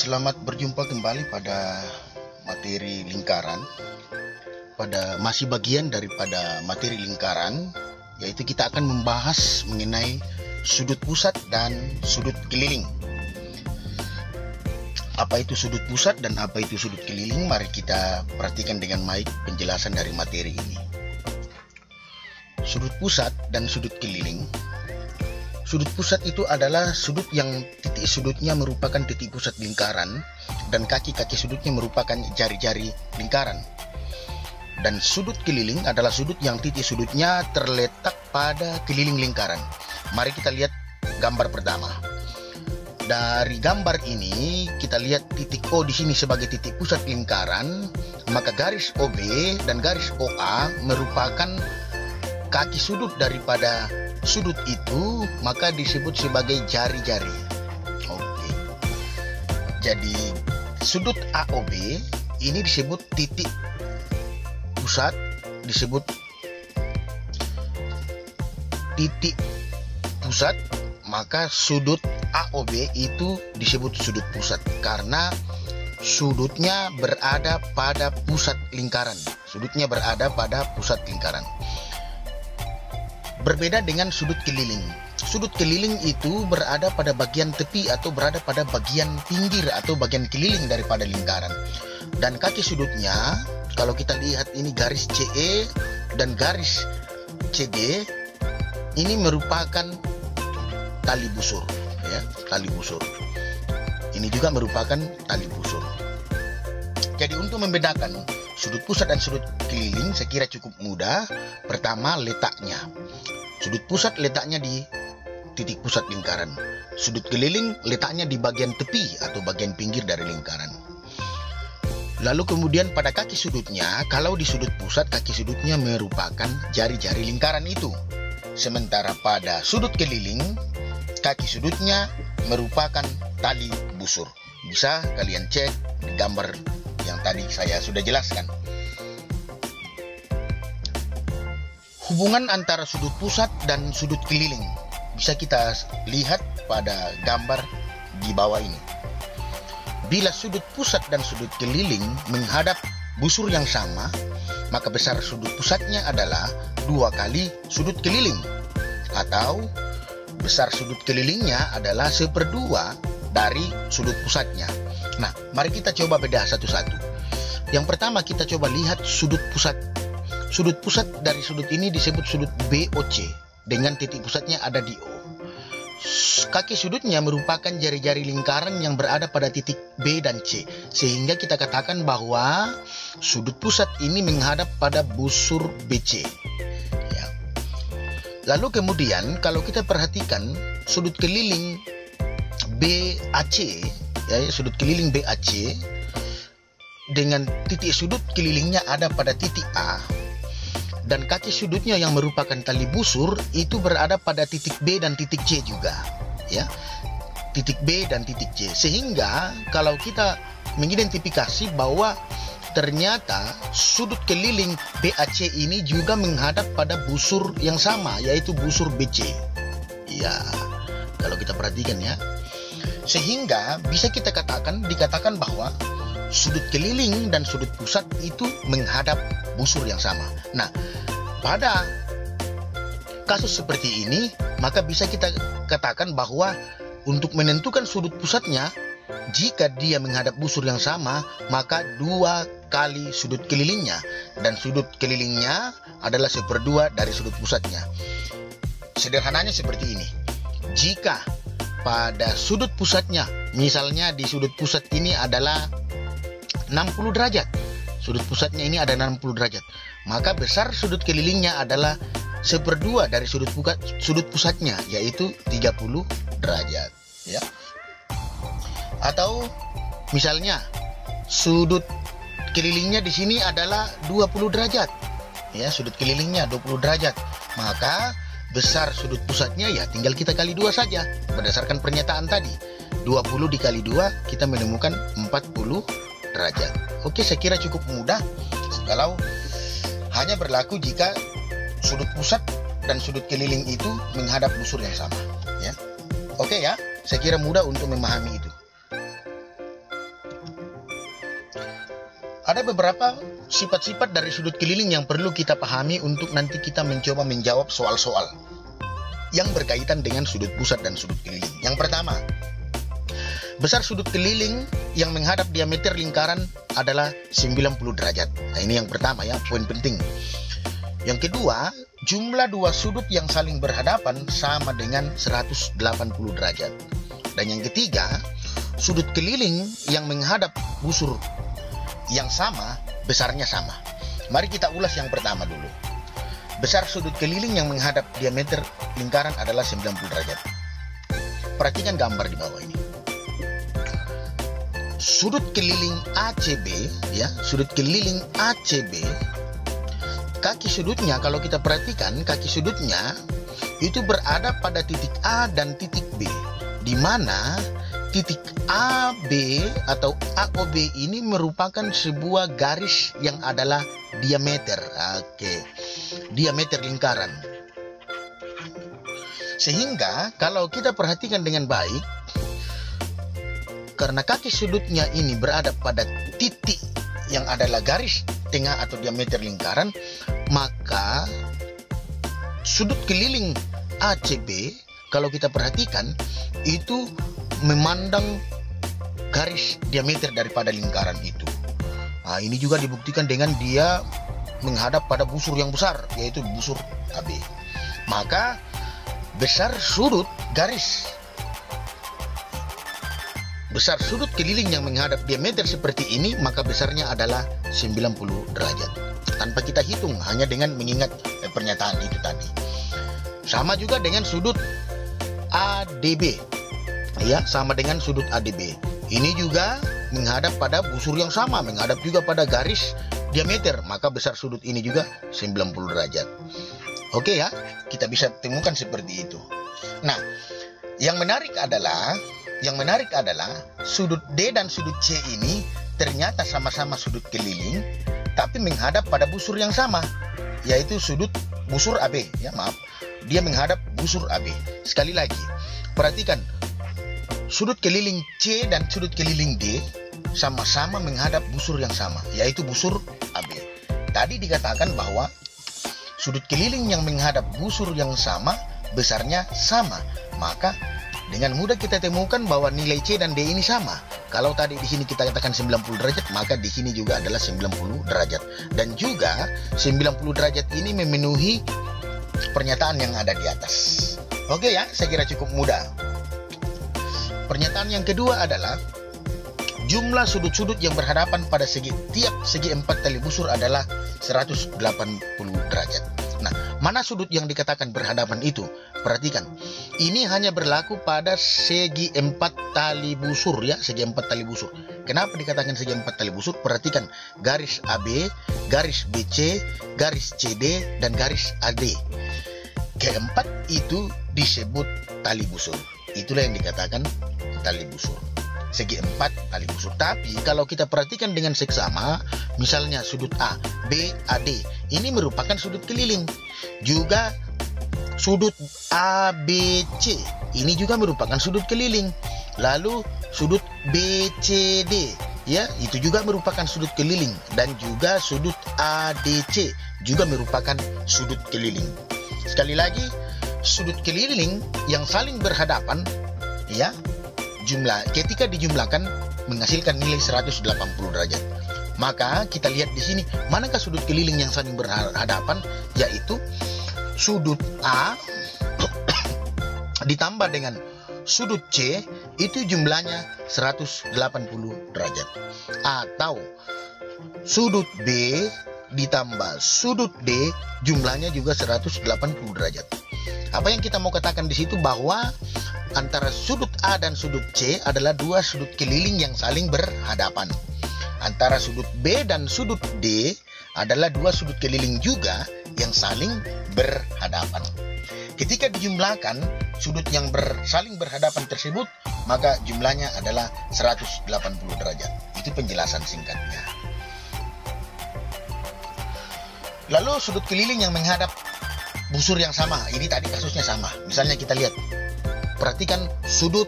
Selamat berjumpa kembali pada materi lingkaran. Pada masih bagian daripada materi lingkaran, yaitu kita akan membahas mengenai sudut pusat dan sudut keliling. Apa itu sudut pusat dan apa itu sudut keliling? Mari kita perhatikan dengan baik penjelasan dari materi ini. Sudut pusat dan sudut keliling. Sudut pusat itu adalah sudut yang titik sudutnya merupakan titik pusat lingkaran dan kaki-kaki sudutnya merupakan jari-jari lingkaran. Dan sudut keliling adalah sudut yang titik sudutnya terletak pada keliling lingkaran. Mari kita lihat gambar pertama. Dari gambar ini kita lihat titik O di sini sebagai titik pusat lingkaran, maka garis OB dan garis OA merupakan kaki sudut daripada sudut itu, maka disebut sebagai jari-jari. Oke. Jadi sudut AOB ini disebut titik pusat, disebut titik pusat, maka sudut AOB itu disebut sudut pusat karena sudutnya berada pada pusat lingkaran. Sudutnya berada pada pusat lingkaran. Berbeda dengan sudut keliling. Sudut keliling itu berada pada bagian tepi atau berada pada bagian pinggir atau bagian keliling daripada lingkaran. Dan kaki sudutnya, kalau kita lihat ini garis CE dan garis CD, ini merupakan tali busur, ya, tali busur. Ini juga merupakan tali busur. Jadi untuk membedakan sudut pusat dan sudut keliling saya kira cukup mudah. Pertama, letaknya. Sudut pusat letaknya di titik pusat lingkaran. Sudut keliling letaknya di bagian tepi atau bagian pinggir dari lingkaran. Lalu kemudian pada kaki sudutnya, kalau di sudut pusat kaki sudutnya merupakan jari-jari lingkaran itu. Sementara pada sudut keliling, kaki sudutnya merupakan tali busur. Bisa kalian cek di gambar yang tadi saya sudah jelaskan. Hubungan antara sudut pusat dan sudut keliling bisa kita lihat pada gambar di bawah ini. Bila sudut pusat dan sudut keliling menghadap busur yang sama, maka besar sudut pusatnya adalah 2 kali sudut keliling, atau besar sudut kelilingnya adalah 1/2 dari sudut pusatnya. Nah, mari kita coba bedah satu-satu. Yang pertama kita coba lihat sudut pusat. Sudut pusat dari sudut ini disebut sudut BOC dengan titik pusatnya ada di O. Kaki sudutnya merupakan jari-jari lingkaran yang berada pada titik B dan C, sehingga kita katakan bahwa sudut pusat ini menghadap pada busur BC. Ya. Lalu kemudian kalau kita perhatikan sudut keliling BAC, ya, sudut keliling BAC dengan titik sudut kelilingnya ada pada titik A. Dan kaki sudutnya yang merupakan tali busur itu berada pada titik B dan titik C juga, ya, titik B dan titik C. Sehingga kalau kita mengidentifikasi bahwa ternyata sudut keliling BAC ini juga menghadap pada busur yang sama, yaitu busur BC. Ya, kalau kita perhatikan ya, sehingga bisa kita dikatakan bahwa sudut keliling dan sudut pusat itu menghadap busur yang sama. Nah, pada kasus seperti ini, maka bisa kita katakan bahwa untuk menentukan sudut pusatnya, jika dia menghadap busur yang sama, maka 2 kali sudut kelilingnya, dan sudut kelilingnya adalah 1/2 dari sudut pusatnya. Sederhananya seperti ini. Jika pada sudut pusatnya, misalnya di sudut pusat ini adalah 60 derajat. Sudut pusatnya ini ada 60 derajat. Maka besar sudut kelilingnya adalah 1/2 dari sudut pusatnya, yaitu 30 derajat. Ya. Atau misalnya sudut kelilingnya di sini adalah 20 derajat. Ya, sudut kelilingnya 20 derajat. Maka besar sudut pusatnya ya tinggal kita kali 2 saja. Berdasarkan pernyataan tadi, 20 dikali 2 kita menemukan 40 derajat. Oke, saya kira cukup mudah kalau hanya berlaku jika sudut pusat dan sudut keliling itu menghadap busur yang sama, ya. Oke ya, saya kira mudah untuk memahami itu. ada beberapa sifat-sifat dari sudut keliling yang perlu kita pahami untuk nanti kita mencoba menjawab soal-soal yang berkaitan dengan sudut pusat dan sudut keliling. Yang pertama, besar sudut keliling yang menghadap diameter lingkaran adalah 90 derajat. Nah, ini yang pertama ya, poin penting. Yang kedua, jumlah dua sudut yang saling berhadapan sama dengan 180 derajat. Dan yang ketiga, sudut keliling yang menghadap busur yang sama, besarnya sama. Mari kita ulas yang pertama dulu. Besar sudut keliling yang menghadap diameter lingkaran adalah 90 derajat. Perhatikan gambar di bawah ini. Sudut keliling ACB, ya, sudut keliling ACB, kaki sudutnya kalau kita perhatikan, kaki sudutnya itu berada pada titik A dan titik B, di mana titik AB atau AOB ini merupakan sebuah garis yang adalah diameter. Oke, diameter lingkaran. Sehingga kalau kita perhatikan dengan baik, karena kaki sudutnya ini berada pada titik yang adalah garis tengah atau diameter lingkaran, maka sudut keliling ACB kalau kita perhatikan itu memandang garis diameter daripada lingkaran itu. Nah, ini juga dibuktikan dengan dia menghadap pada busur yang besar, yaitu busur AB. Maka besar sudut keliling yang menghadap diameter seperti ini, maka besarnya adalah 90 derajat. Tanpa kita hitung, hanya dengan mengingat pernyataan itu tadi. Sama juga dengan sudut ADB. Ya, sama dengan sudut ADB. Ini juga menghadap pada busur yang sama, menghadap juga pada garis diameter, maka besar sudut ini juga 90 derajat. Oke ya, kita bisa temukan seperti itu. Nah, yang menarik adalah sudut D dan sudut C ini ternyata sama-sama sudut keliling, tapi menghadap pada busur yang sama, yaitu busur AB. Ya, maaf, dia menghadap busur AB. Sekali lagi, perhatikan. Sudut keliling C dan sudut keliling D sama-sama menghadap busur yang sama, yaitu busur AB. Tadi dikatakan bahwa sudut keliling yang menghadap busur yang sama, besarnya sama. Maka dengan mudah kita temukan bahwa nilai C dan D ini sama. Kalau tadi di sini kita katakan 90 derajat, maka di sini juga adalah 90 derajat. Dan juga 90 derajat ini memenuhi pernyataan yang ada di atas. Oke ya, saya kira cukup mudah. Pernyataan yang kedua adalah jumlah sudut-sudut yang berhadapan pada tiap segi 4 tali busur adalah 180 derajat. Nah, mana sudut yang dikatakan berhadapan itu? Perhatikan, ini hanya berlaku pada segi 4 tali busur ya, segi 4 tali busur. Kenapa dikatakan segi 4 tali busur? Perhatikan garis AB, garis BC, garis CD, dan garis AD. Keempat itu disebut tali busur. Itulah yang dikatakan tali busur. Segi 4 tali busur. Tapi kalau kita perhatikan dengan seksama, misalnya sudut A, B, AD, ini merupakan sudut keliling. Juga sudut ABC, ini juga merupakan sudut keliling. Lalu sudut BCD, ya, itu juga merupakan sudut keliling. Dan juga sudut ADC juga merupakan sudut keliling. Sekali lagi, sudut keliling yang saling berhadapan, ya, ketika dijumlahkan menghasilkan nilai 180 derajat. Maka kita lihat di sini, manakah sudut keliling yang saling berhadapan, yaitu sudut A ditambah dengan sudut C, itu jumlahnya 180 derajat. Atau sudut B ditambah sudut D, jumlahnya juga 180 derajat. Apa yang kita mau katakan di situ, bahwa antara sudut A dan sudut C adalah dua sudut keliling yang saling berhadapan. Antara sudut B dan sudut D adalah dua sudut keliling juga yang saling berhadapan. Ketika dijumlahkan sudut yang saling berhadapan tersebut, maka jumlahnya adalah 180 derajat. Itu penjelasan singkatnya. Lalu sudut keliling yang menghadap busur yang sama, ini tadi kasusnya sama. Misalnya kita lihat, perhatikan sudut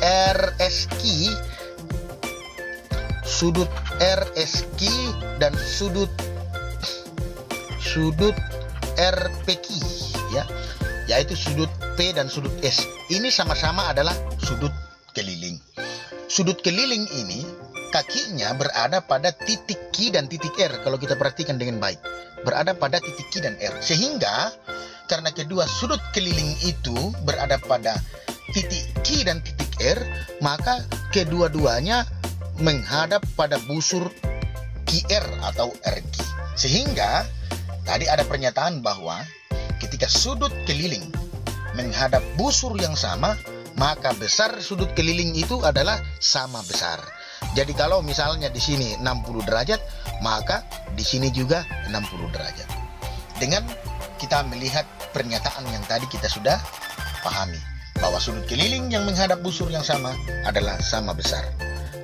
RSQ, sudut RSQ dan sudut RPQ ya, yaitu sudut P dan sudut S. Ini sama-sama adalah sudut keliling. Sudut keliling ini kakinya berada pada titik Q dan titik R. Kalau kita perhatikan dengan baik, berada pada titik Q dan R. Sehingga karena kedua sudut keliling itu berada pada titik Q dan titik R, maka kedua-duanya menghadap pada busur QR atau RQ. Sehingga tadi ada pernyataan bahwa ketika sudut keliling menghadap busur yang sama, maka besar sudut keliling itu adalah sama besar. Jadi kalau misalnya di sini 60 derajat, maka di sini juga 60 derajat. Dengan kita melihat pernyataan yang tadi kita sudah pahami bahwa sudut keliling yang menghadap busur yang sama adalah sama besar.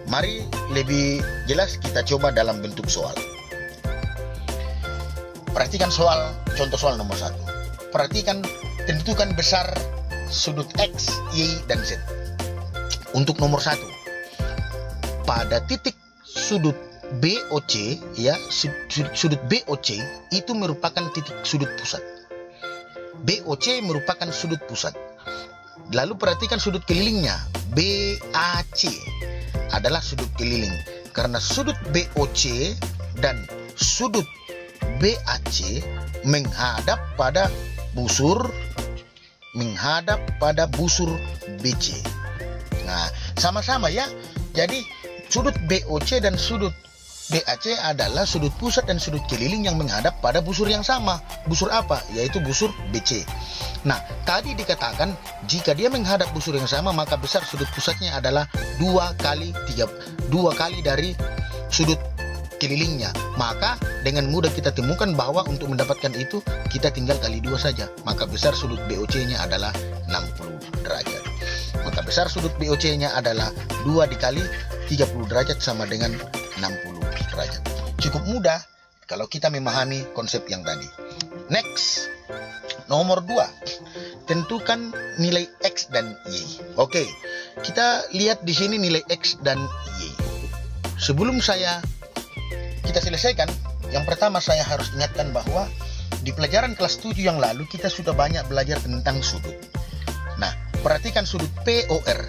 Mari lebih jelas kita coba dalam bentuk soal. Perhatikan contoh soal nomor 1. Perhatikan, tentukan besar sudut X, Y, dan Z. Untuk nomor 1, pada titik sudut BOC ya, sudut BOC itu merupakan titik sudut pusat. BOC merupakan sudut pusat. Lalu perhatikan sudut kelilingnya, BAC adalah sudut keliling. Karena sudut BOC dan sudut BAC menghadap pada busur BC. Nah, sama-sama ya. Jadi sudut BOC dan sudut BAC adalah sudut pusat dan sudut keliling yang menghadap pada busur yang sama. Busur apa? Yaitu busur BC. Nah, tadi dikatakan jika dia menghadap busur yang sama, maka besar sudut pusatnya adalah 2 kali dari sudut kelilingnya. Maka dengan mudah kita temukan bahwa untuk mendapatkan itu kita tinggal kali 2 saja. Maka besar sudut BOC-nya adalah 60 derajat. Maka besar sudut BOC-nya adalah 2 dikali 30 derajat sama dengan 60 derajat. Cukup mudah kalau kita memahami konsep yang tadi. Next, nomor 2. Tentukan nilai X dan Y. Oke, kita lihat di sini nilai X dan Y. Sebelum kita selesaikan, yang pertama saya harus ingatkan bahwa di pelajaran kelas 7 yang lalu kita sudah banyak belajar tentang sudut. Nah, perhatikan sudut POR.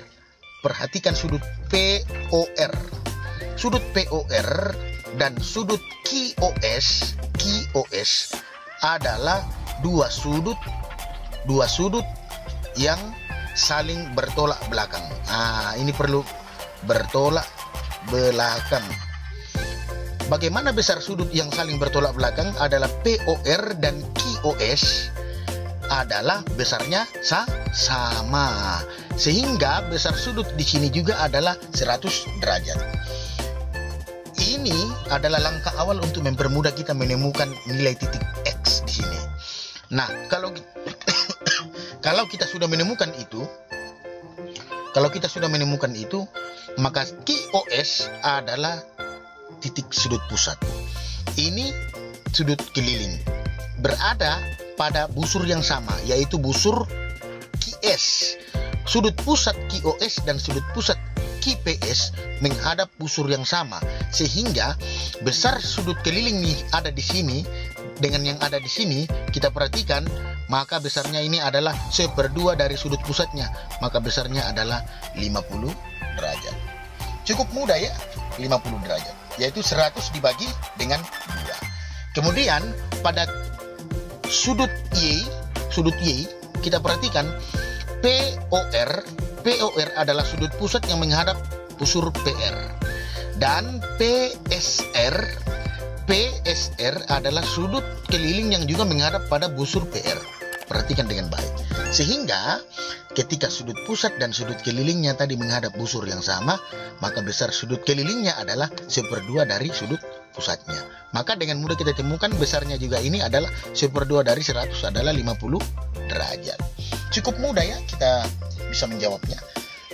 Perhatikan sudut POR. Sudut POR dan sudut QOS adalah dua sudut yang saling bertolak belakang. Ini perlu bertolak belakang. Bagaimana besar sudut yang saling bertolak belakang adalah POR dan QOS adalah besarnya sama. Sehingga besar sudut di sini juga adalah 100 derajat. Ini adalah langkah awal untuk mempermudah kita menemukan nilai titik X di sini. Nah, kalau kita sudah menemukan itu, maka QOS adalah titik sudut pusat. Ini sudut keliling berada pada busur yang sama, yaitu busur QS. Sudut pusat QOS dan sudut pusat QPS menghadap busur yang sama, sehingga besar sudut keliling nih ada di sini dengan yang ada di sini kita perhatikan, maka besarnya ini adalah 1/2 dari sudut pusatnya, maka besarnya adalah 50 derajat. Cukup mudah ya, 50 derajat, yaitu 100 dibagi dengan 2. Kemudian pada sudut Y kita perhatikan POR adalah sudut pusat yang menghadap busur PR, dan PSR adalah sudut keliling yang juga menghadap pada busur PR. Perhatikan dengan baik. Sehingga ketika sudut pusat dan sudut kelilingnya tadi menghadap busur yang sama, maka besar sudut kelilingnya adalah 1/2 dari sudut pusatnya. Maka dengan mudah kita temukan besarnya juga ini adalah 1/2 dari 100 adalah 50 derajat. Cukup mudah ya kita bisa menjawabnya.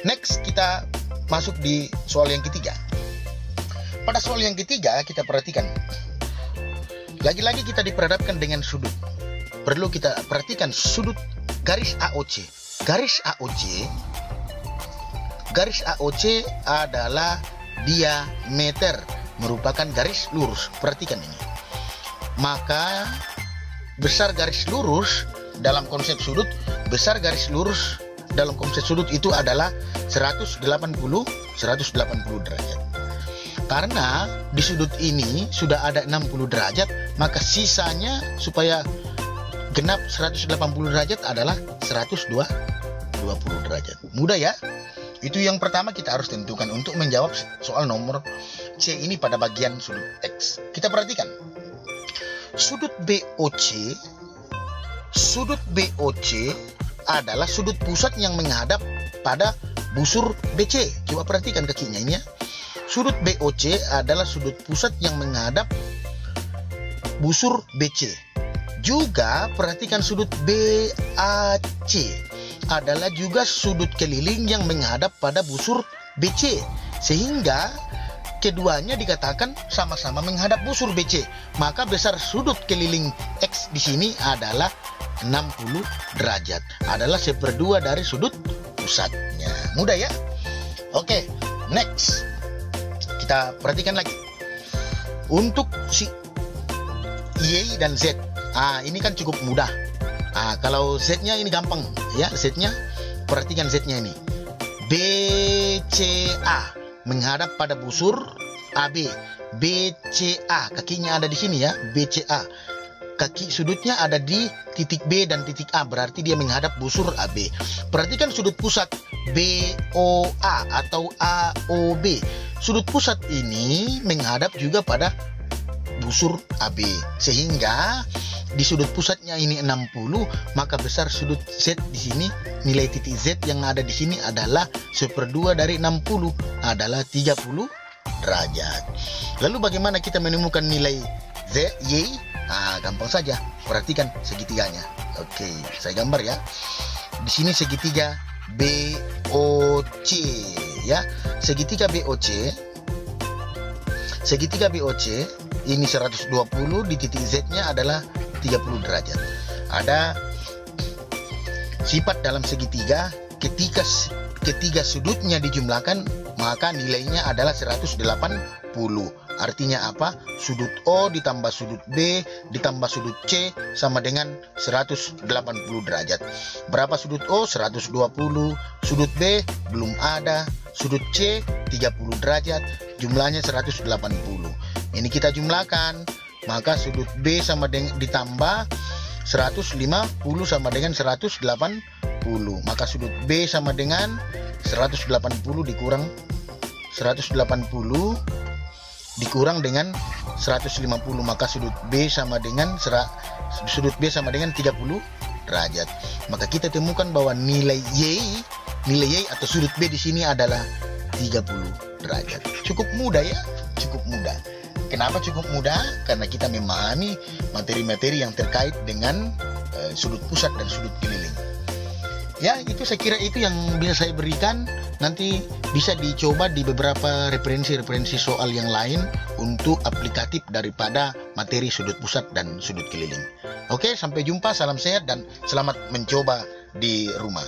Next, kita masuk di soal yang ketiga. Pada soal yang ketiga kita perhatikan, lagi-lagi kita diperhadapkan dengan sudut. Perlu kita perhatikan sudut garis AOC. Garis AOC adalah diameter merupakan garis lurus. Perhatikan ini. Maka besar garis lurus dalam konsep sudut, besar garis lurus dalam konsep sudut itu adalah 180 derajat. Karena di sudut ini sudah ada 60 derajat, maka sisanya supaya genap 180 derajat adalah 120 derajat. Mudah ya? Itu yang pertama kita harus tentukan untuk menjawab soal nomor C ini pada bagian sudut X. Kita perhatikan. Sudut BOC adalah sudut pusat yang menghadap pada busur BC. Coba perhatikan kakinya ini ya. Sudut BOC adalah sudut pusat yang menghadap busur BC. Juga perhatikan sudut BAC adalah juga sudut keliling yang menghadap pada busur BC. Sehingga keduanya dikatakan sama-sama menghadap busur BC. Maka besar sudut keliling X di sini adalah 60 derajat. Adalah 1/2 dari sudut pusatnya. Mudah ya? Oke, next. Kita perhatikan lagi. Untuk si Y dan Z. Ini kan cukup mudah. Kalau Z-nya ini gampang ya, Z-nya. Perhatikan Z-nya ini. BCA menghadap pada busur AB. BCA, kakinya ada di sini ya, BCA. Kaki sudutnya ada di titik B dan titik A, berarti dia menghadap busur AB. Perhatikan sudut pusat BOA atau AOB. Sudut pusat ini menghadap juga pada busur AB. Sehingga di sudut pusatnya ini 60, maka besar sudut Z di sini, nilai titik Z yang ada di sini adalah 1/2 dari 60, adalah 30 derajat. Lalu bagaimana kita menemukan nilai Z, Y? Gampang saja. Perhatikan segitiganya. Oke, saya gambar ya. Di sini segitiga BOC ya. Segitiga BOC ini 120, di titik Z-nya adalah 30 derajat. Ada sifat dalam segitiga, ketika sudutnya dijumlahkan maka nilainya adalah 180. Artinya apa? Sudut O ditambah sudut B ditambah sudut C sama dengan 180 derajat. Berapa sudut O? 120. Sudut B belum ada. Sudut C 30 derajat. Jumlahnya 180. Ini kita jumlahkan. Maka sudut B sama dengan ditambah 150 sama dengan 180. Maka sudut B sama dengan 180 dikurang 180 dikurang dengan 150, maka sudut B sama dengan 30 derajat. Maka kita temukan bahwa nilai Y atau sudut B di sini adalah 30 derajat. Cukup mudah ya, cukup mudah. Kenapa cukup mudah? Karena kita memahami materi-materi yang terkait dengan sudut pusat dan sudut keliling. Ya, itu saya kira itu yang bisa saya berikan. Nanti bisa dicoba di beberapa referensi soal yang lain untuk aplikatif daripada materi sudut pusat dan sudut keliling. Oke, sampai jumpa, salam sehat dan selamat mencoba di rumah.